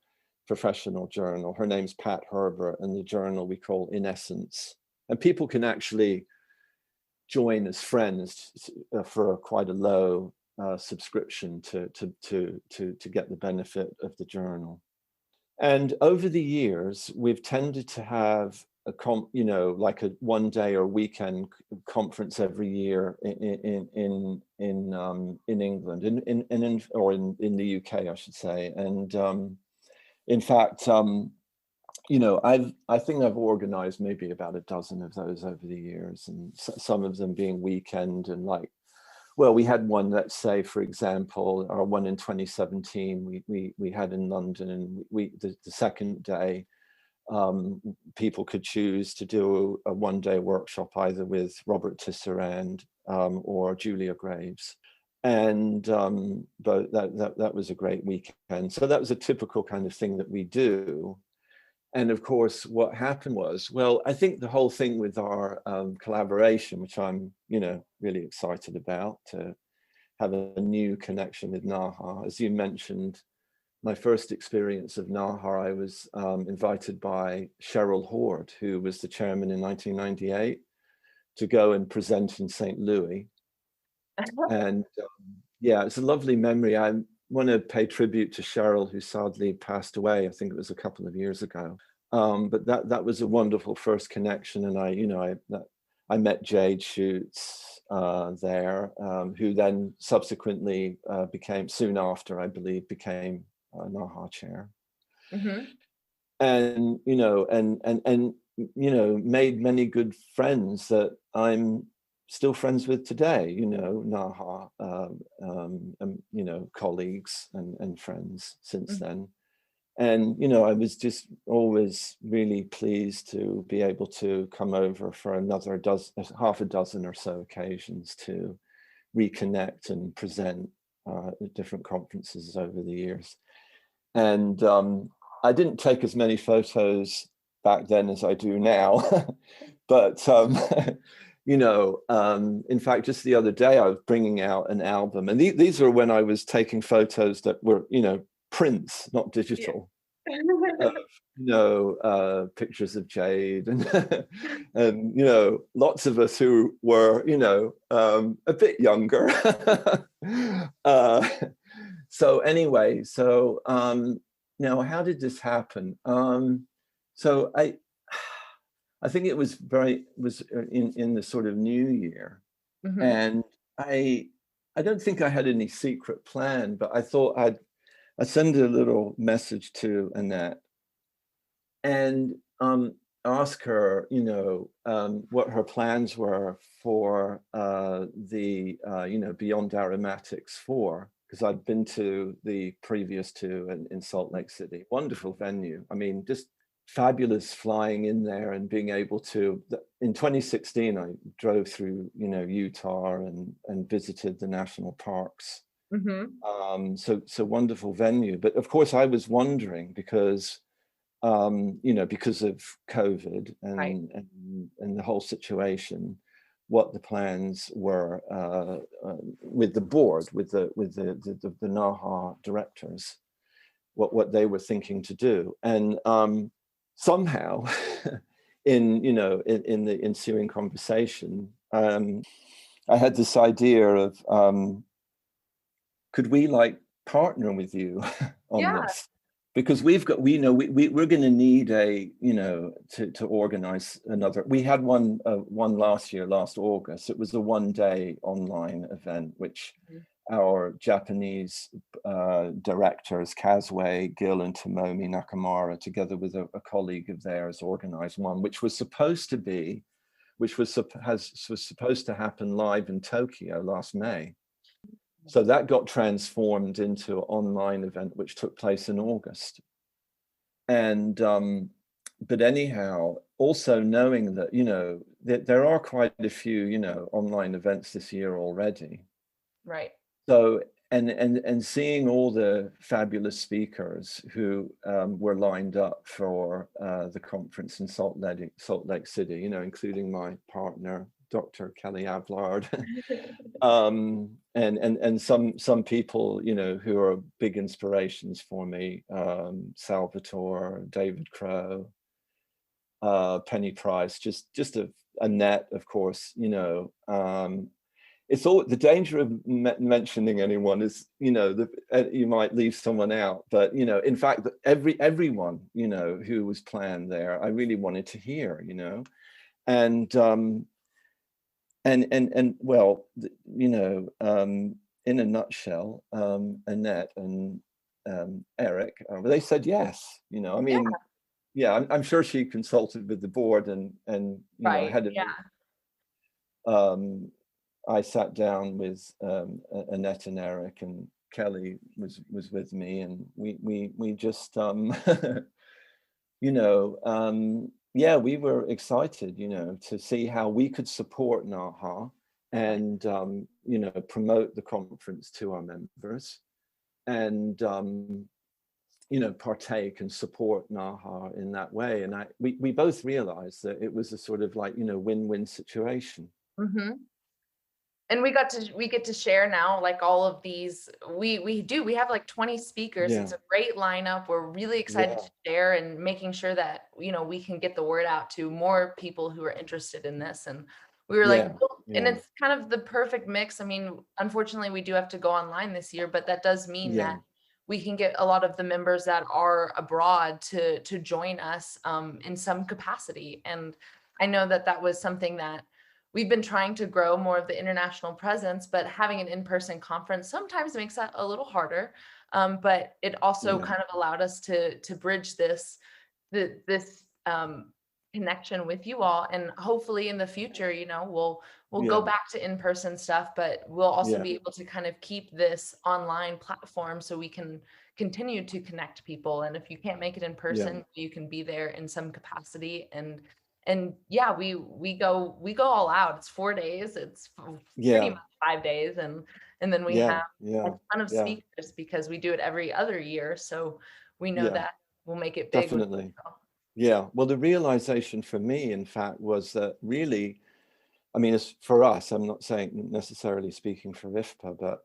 Speaker 2: professional journal. Her name's Pat Herbert, and the journal we call In Essence. And people can actually join as friends for quite a low subscription to get the benefit of the journal. And over the years, we've tended to have like a 1-day or weekend conference every year in England, or in the UK, I should say. And in fact, you know, I think I've organized maybe about a dozen of those over the years, and some of them being weekend and like, well, we had one, let's say, for example, our one in 2017, we had in London, and the second day, people could choose to do a 1-day workshop either with Robert Tisserand or Julia Graves. And but that was a great weekend. So that was a typical kind of thing that we do. And of course, what happened was, well, I think the whole thing with our collaboration, which I'm, you know, really excited about, to have a new connection with NAHA. As you mentioned, my first experience of NAHA, I was invited by Cheryl Hord, who was the chairman in 1998, to go and present in St. Louis. And yeah, it's a lovely memory. I want to pay tribute to Cheryl, who sadly passed away. I think it was a couple of years ago. But that was a wonderful first connection, and I met Jade Schutz there, who then subsequently became, soon after, I believe, became NAHA chair.
Speaker 1: Mm-hmm.
Speaker 2: And you know, and you know, made many good friends that I'm still friends with today, you know, NAHA, you know, colleagues and friends since then. And, you know, I was just always really pleased to be able to come over for another half a dozen or so occasions to reconnect and present at different conferences over the years. And I didn't take as many photos back then as I do now, but you know, in fact, just the other day, I was bringing out an album, and these are when I was taking photos that were, you know, prints, not digital. Yeah. You know, pictures of Jade and you know, lots of us who were, you know, a bit younger. So anyway, so now how did this happen? So I think it was in the sort of new year, and I don't think I had any secret plan, but I thought I'd send a little message to Annette and ask her, you know, what her plans were for the, you know, Beyond Aromatics 4, because I'd been to the previous 2 in Salt Lake City. Wonderful venue. I mean, just fabulous flying in there and being able to, in 2016, I drove through, you know, Utah and visited the national parks. So wonderful venue. But of course, I was wondering because, you know, because of COVID and the whole situation, what the plans were with the board, with the NAHA directors, what they were thinking to do. And somehow, in the ensuing conversation, I had this idea of, could we like partner with you on this? Because we're going to need to organize another. We had one last August. It was a 1-day online event, which our Japanese directors, Kazue, Gil, and Tomomi Nakamura, together with a colleague of theirs, organized one, which was supposed to happen live in Tokyo last May. So that got transformed into an online event, which took place in August. And, but anyhow, also knowing that, you know, that there are quite a few, you know, online events this year already.
Speaker 1: Right.
Speaker 2: So and seeing all the fabulous speakers who were lined up for the conference in Salt Lake City, you know, including my partner, Dr. Kelly Avlard, and some people, you know, who are big inspirations for me, Salvatore, David Crow, Penny Price, just a net, of course, you know. It's all the danger of mentioning anyone is, you know, you might leave someone out, but you know, in fact, everyone, you know, who was planned there, I really wanted to hear, you know, and well, you know, in a nutshell, Annette and Eric, they said yes, you know. I mean, yeah, I'm sure she consulted with the board and you know, had I sat down with Annette and Eric, and Kelly was with me, and we just you know, yeah, we were excited, you know, to see how we could support NAHA and you know, promote the conference to our members, and you know, partake and support NAHA in that way. And we both realized that it was a sort of like, you know, win-win situation.
Speaker 1: Mm-hmm. And we get to share now, like all of these, we have like 20 speakers.
Speaker 2: Yeah.
Speaker 1: It's a great lineup. We're really excited to share and making sure that, you know, we can get the word out to more people who are interested in this. And we were like, and it's kind of the perfect mix. I mean, unfortunately, we do have to go online this year, but that does mean that we can get a lot of the members that are abroad to join us in some capacity. And I know that that was something that we've been trying to grow more of the international presence, but having an in-person conference sometimes makes that a little harder. But it also kind of allowed us to bridge this connection with you all, and hopefully in the future, you know, we'll go back to in-person stuff, but we'll also be able to kind of keep this online platform so we can continue to connect people. And if you can't make it in person, you can be there in some capacity. And yeah, we go all out. It's 4 days. It's pretty much 5 days, and then we have a ton of speakers because we do it every other year. So we know that we'll make it big.
Speaker 2: Definitely. Yeah. Well, the realization for me, in fact, was that really, I mean, it's for us, I'm not saying necessarily speaking for IFPA, but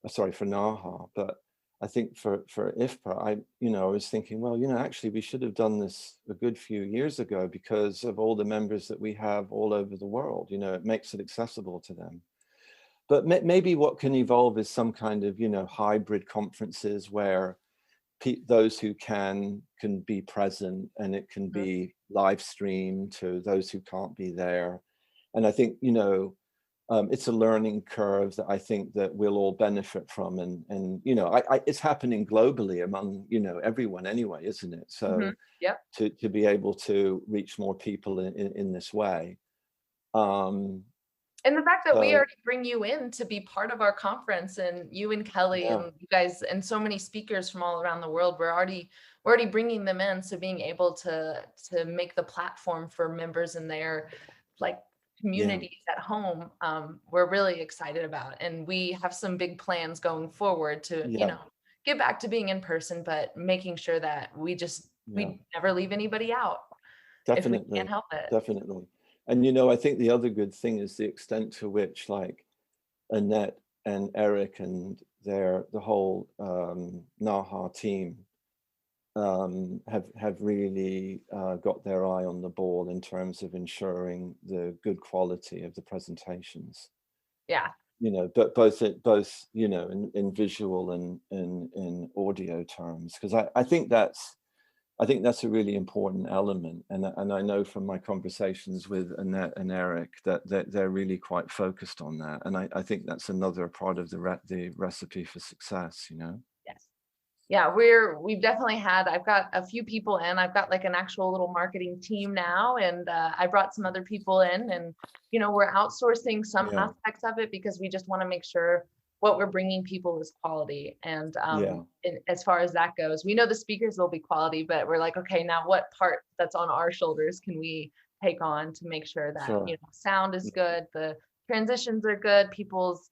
Speaker 2: sorry, for NAHA, but I think for IFPA, you know, I was thinking, well, you know, actually we should have done this a good few years ago because of all the members that we have all over the world. You know, it makes it accessible to them. But maybe what can evolve is some kind of, you know, hybrid conferences where those who can be present, and it can be live streamed to those who can't be there. And I think, you know, it's a learning curve that I think that we'll all benefit from. And you know, it's happening globally among, you know, everyone anyway, isn't it? So to be able to reach more people in this way.
Speaker 1: And the fact that we already bring you in to be part of our conference, and you and Kelly and you guys and so many speakers from all around the world, we're already bringing them in. So being able to make the platform for members in their like communities at home, we're really excited about. And we have some big plans going forward to, you know, get back to being in person, but making sure that we never leave anybody out.
Speaker 2: Definitely.
Speaker 1: If we can't help it.
Speaker 2: Definitely. And, you know, I think the other good thing is the extent to which, like, Annette and Eric and the whole NAHA team have really got their eye on the ball in terms of ensuring the good quality of the presentations.
Speaker 1: Yeah.
Speaker 2: You know, but both you know, in visual and in audio terms, because I think that's a really important element, and I know from my conversations with Annette and Eric that they're really quite focused on that, and I think that's another part of the recipe for success, you know.
Speaker 1: Yes. Yeah, we've definitely had. I've got a few people in. I've got like an actual little marketing team now, and I brought some other people in, and you know, we're outsourcing some aspects of it because we just want to make sure what we're bringing people is quality. And as far as that goes, we know the speakers will be quality, but we're like, okay, now what part that's on our shoulders can we take on to make sure that you know, sound is good, the transitions are good, people's,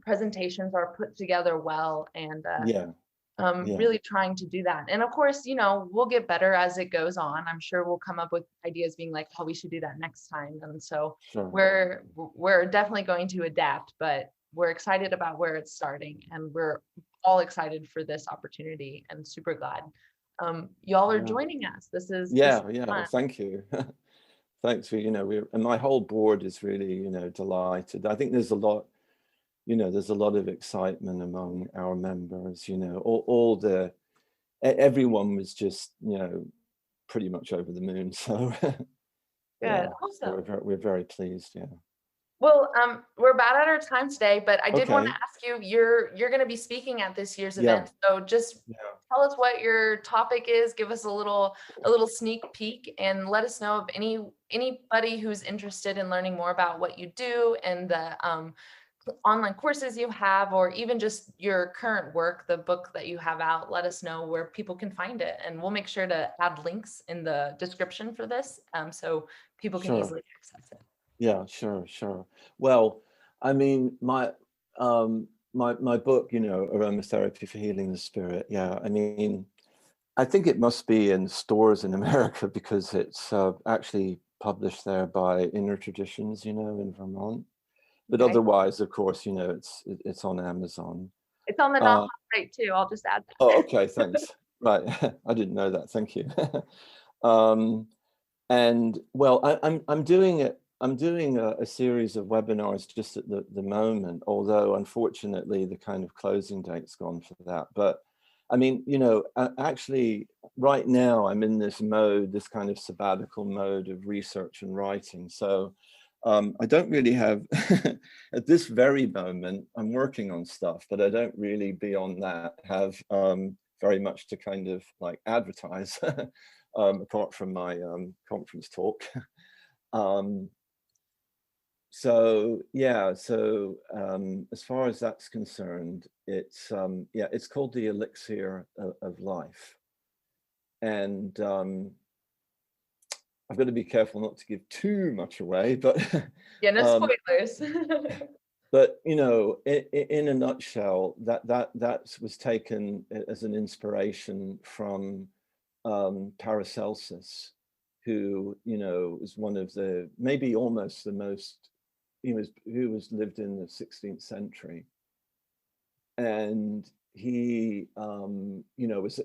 Speaker 1: presentations are put together well, and
Speaker 2: Yeah. Yeah.
Speaker 1: really trying to do that. And of course, we'll get better as it goes on. I'm sure we'll come up with ideas being like, oh, we should do that next time. And so
Speaker 2: Sure.
Speaker 1: we're definitely going to adapt, but we're excited about where it's starting, and we're all excited for this opportunity and super glad y'all are
Speaker 2: Yeah.
Speaker 1: joining us. This is
Speaker 2: Yeah.
Speaker 1: fun.
Speaker 2: Well, thank you. Thanks for, and my whole board is really, delighted. I think there's a lot, there's a lot of excitement among our members, everyone was just, pretty much over the moon. So yeah,
Speaker 1: Good. Awesome.
Speaker 2: so we're very pleased. Yeah.
Speaker 1: Well, we're about at our time today, but I did want to
Speaker 2: Okay.
Speaker 1: ask you, you're going to be speaking at this year's
Speaker 2: Yeah.
Speaker 1: event. So just
Speaker 2: Yeah.
Speaker 1: tell us what your topic is, give us a little sneak peek, and let us know of anybody who's interested in learning more about what you do and the online courses you have, or even just your current work, the book that you have out. Let us know where people can find it, and we'll make sure to add links in the description for this, so people can
Speaker 2: Sure.
Speaker 1: easily access it.
Speaker 2: Yeah, sure. Well, I mean, my book, Aromatherapy for Healing the Spirit. Yeah, I mean, I think it must be in stores in America because it's actually published there by Inner Traditions, in Vermont. But
Speaker 1: Okay.
Speaker 2: otherwise, of course, it's on Amazon.
Speaker 1: It's on the non site too. I'll just add that.
Speaker 2: Oh, okay, thanks. Right, I didn't know that. Thank you. And well, I'm doing it. I'm doing a series of webinars just at the moment, although unfortunately the kind of closing date's gone for that. But I mean, actually right now I'm in this mode, this kind of sabbatical mode of research and writing. So I don't really have, at this very moment, I'm working on stuff, but I don't really beyond that have very much to kind of like advertise. Apart from my conference talk. So yeah, so as far as that's concerned, it's it's called the Elixir of Life, and I've got to be careful not to give too much away, but
Speaker 1: Yeah, no spoilers.
Speaker 2: but in a nutshell, that was taken as an inspiration from Paracelsus, who was one of the maybe almost the most who was lived in the 16th century, and he was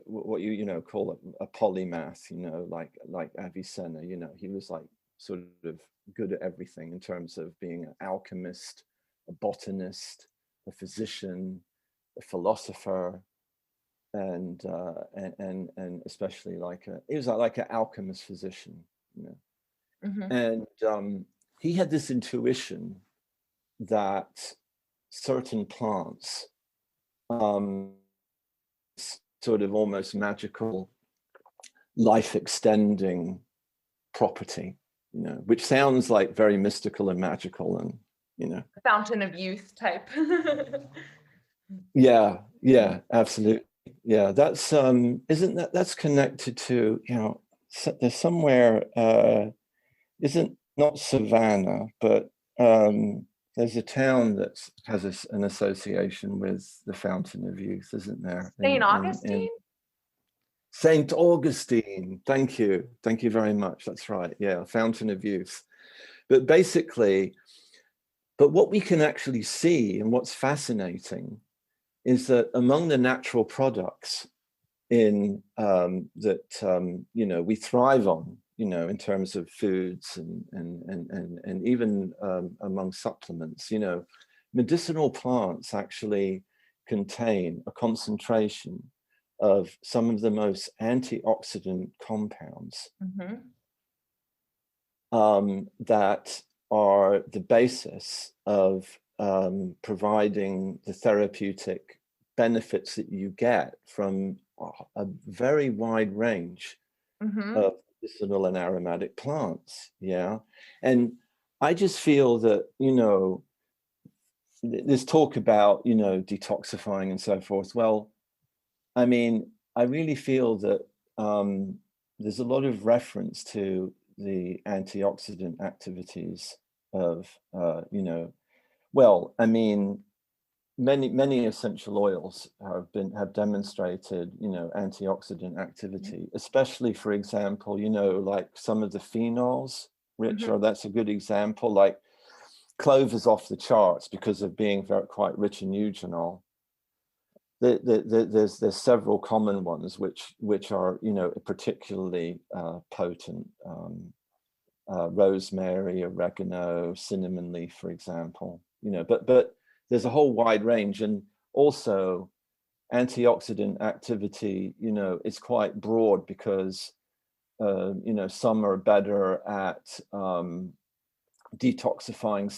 Speaker 2: what you call a polymath, like Avicenna. He was like sort of good at everything in terms of being an alchemist, a botanist, a physician, a philosopher, and especially he was like an alchemist physician,
Speaker 1: Mm-hmm.
Speaker 2: and he had this intuition that certain plants sort of almost magical life extending property, which sounds like very mystical and magical, and
Speaker 1: Fountain of youth type.
Speaker 2: yeah, absolutely. Yeah, that's that's connected to, there's somewhere isn't not Savannah, but there's a town that has an association with the Fountain of Youth, isn't there?
Speaker 1: St. Augustine?
Speaker 2: St. Augustine. Thank you very much. That's right. Yeah, Fountain of Youth. But basically, what we can actually see, and what's fascinating, is that among the natural products in that we thrive on, in terms of foods and even among supplements, medicinal plants actually contain a concentration of some of the most antioxidant compounds that are the basis of providing the therapeutic benefits that you get from a very wide range of medicinal and aromatic plants. Yeah. And I just feel that, there's talk about, detoxifying and so forth. Well, I mean, I really feel that there's a lot of reference to the antioxidant activities of, Well, I mean, many essential oils have demonstrated, antioxidant activity, especially, for example, like some of the phenols,
Speaker 1: Mm-hmm.
Speaker 2: that's a good example. Like clove is off the charts because of being quite rich in eugenol. There's several common ones which are particularly potent. Rosemary, oregano, cinnamon leaf, for example. But there's a whole wide range, and also antioxidant activity. Is quite broad because some are better at detoxifying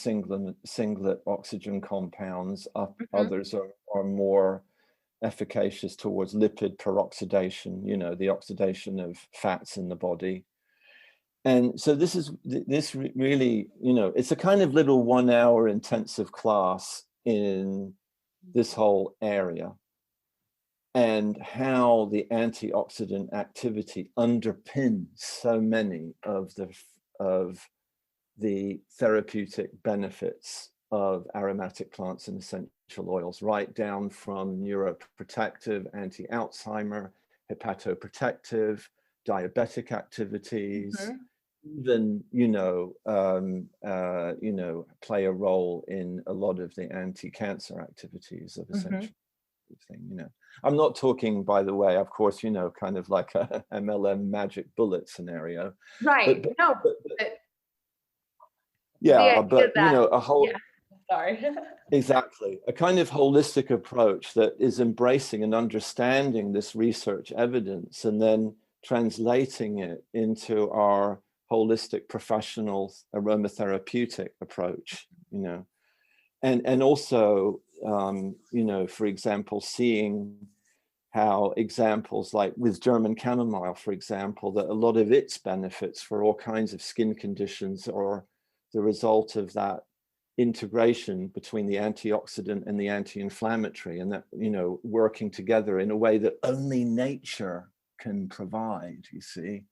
Speaker 2: singlet oxygen compounds.
Speaker 1: Mm-hmm.
Speaker 2: Others are more efficacious towards lipid peroxidation, the oxidation of fats in the body. And so this really, it's a kind of little 1 hour intensive class in this whole area, and how the antioxidant activity underpins so many of the therapeutic benefits of aromatic plants and essential oils, right down from neuroprotective, anti-Alzheimer, hepatoprotective, diabetic activities,
Speaker 1: Mm-hmm.
Speaker 2: even play a role in a lot of the anti-cancer activities of
Speaker 1: Mm-hmm.
Speaker 2: essential thing. I'm not talking, by the way, of course, kind of like a MLM magic bullet scenario,
Speaker 1: Right.
Speaker 2: but,
Speaker 1: No,
Speaker 2: but
Speaker 1: but the
Speaker 2: yeah,
Speaker 1: idea
Speaker 2: but
Speaker 1: that,
Speaker 2: a whole
Speaker 1: yeah, sorry.
Speaker 2: exactly a kind of holistic approach that is embracing and understanding this research evidence and then translating it into our holistic professional aromatherapeutic approach, and also for example, seeing how examples like with German chamomile, for example, that a lot of its benefits for all kinds of skin conditions are the result of that integration between the antioxidant and the anti-inflammatory, and that working together in a way that only nature can provide, you see.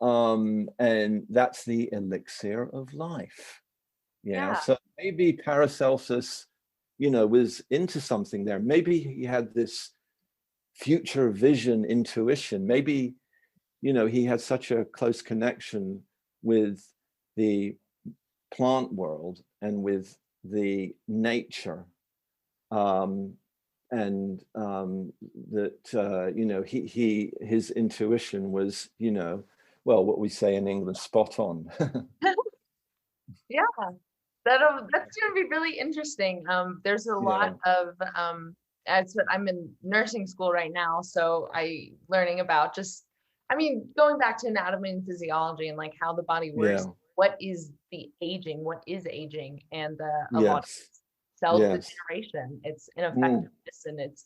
Speaker 2: And that's the elixir of life. Yeah,
Speaker 1: Yeah.
Speaker 2: so maybe Paracelsus was into something there. Maybe he had this future vision, intuition. Maybe he had such a close connection with the plant world and with the nature, and that his intuition was well, what we say in England, spot on.
Speaker 1: Yeah. That's gonna be really interesting. There's a
Speaker 2: Yeah,
Speaker 1: lot of I'm in nursing school right now, so learning about just, I mean, going back to anatomy and physiology and like how the body works.
Speaker 2: yeah,
Speaker 1: What is the aging? What is aging? And a lot of
Speaker 2: yes,
Speaker 1: cell
Speaker 2: yes,
Speaker 1: degeneration. It's
Speaker 2: mm,
Speaker 1: ineffectiveness and it's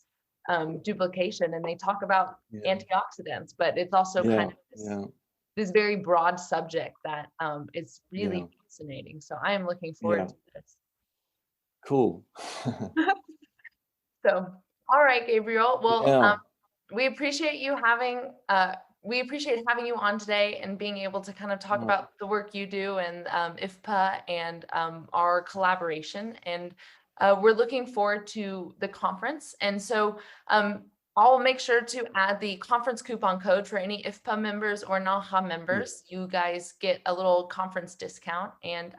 Speaker 1: duplication. And they talk about
Speaker 2: yeah,
Speaker 1: antioxidants, but it's also kind
Speaker 2: yeah,
Speaker 1: of
Speaker 2: yeah,
Speaker 1: this very broad subject that is
Speaker 2: yeah,
Speaker 1: really fascinating. So I am looking forward
Speaker 2: yeah,
Speaker 1: to this.
Speaker 2: cool.
Speaker 1: So, all right, Gabriel. Well,
Speaker 2: Yeah,
Speaker 1: we appreciate you having we appreciate having you on today and being able to kind of talk
Speaker 2: well,
Speaker 1: about the work you do and IFPA and our collaboration. And we're looking forward to the conference. And so I'll make sure to add the conference coupon code for any IFPA members or NAHA
Speaker 2: yeah,
Speaker 1: members. You guys get a little conference discount, and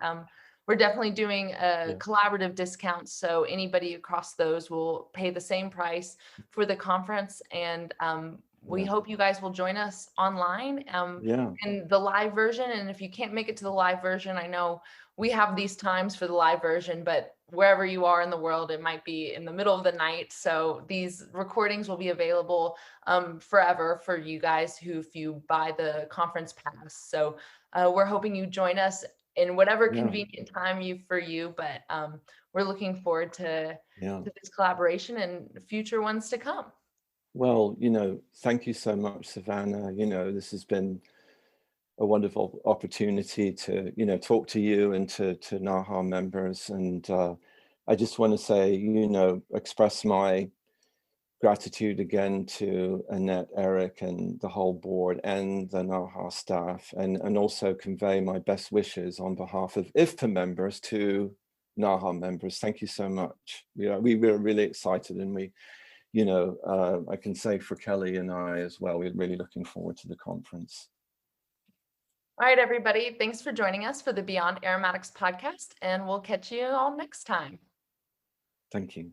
Speaker 1: we're definitely doing a
Speaker 2: yeah,
Speaker 1: collaborative discount. So anybody across those will pay the same price for the conference. And we
Speaker 2: yeah,
Speaker 1: hope you guys will join us online
Speaker 2: yeah,
Speaker 1: in the live version. And if you can't make it to the live version, I know we have these times for the live version, but wherever you are in the world, it might be in the middle of the night. So these recordings will be available forever for you guys who, if you buy the conference pass. So we're hoping you join us in whatever
Speaker 2: yeah,
Speaker 1: convenient time for you, but we're looking forward to
Speaker 2: yeah.
Speaker 1: this collaboration and future ones to come.
Speaker 2: Well, thank you so much, Savannah. This has been a wonderful opportunity to, talk to you and to NAHA members. And I just want to say, express my gratitude again to Annette, Eric, and the whole board and the NAHA staff, and also convey my best wishes on behalf of IFPA members to NAHA members. Thank you so much. We were really excited, and we, I can say for Kelly and I as well, we're really looking forward to the conference.
Speaker 1: All right, everybody. Thanks for joining us for the Beyond Aromatics podcast, and we'll catch you all next time.
Speaker 2: Thank you.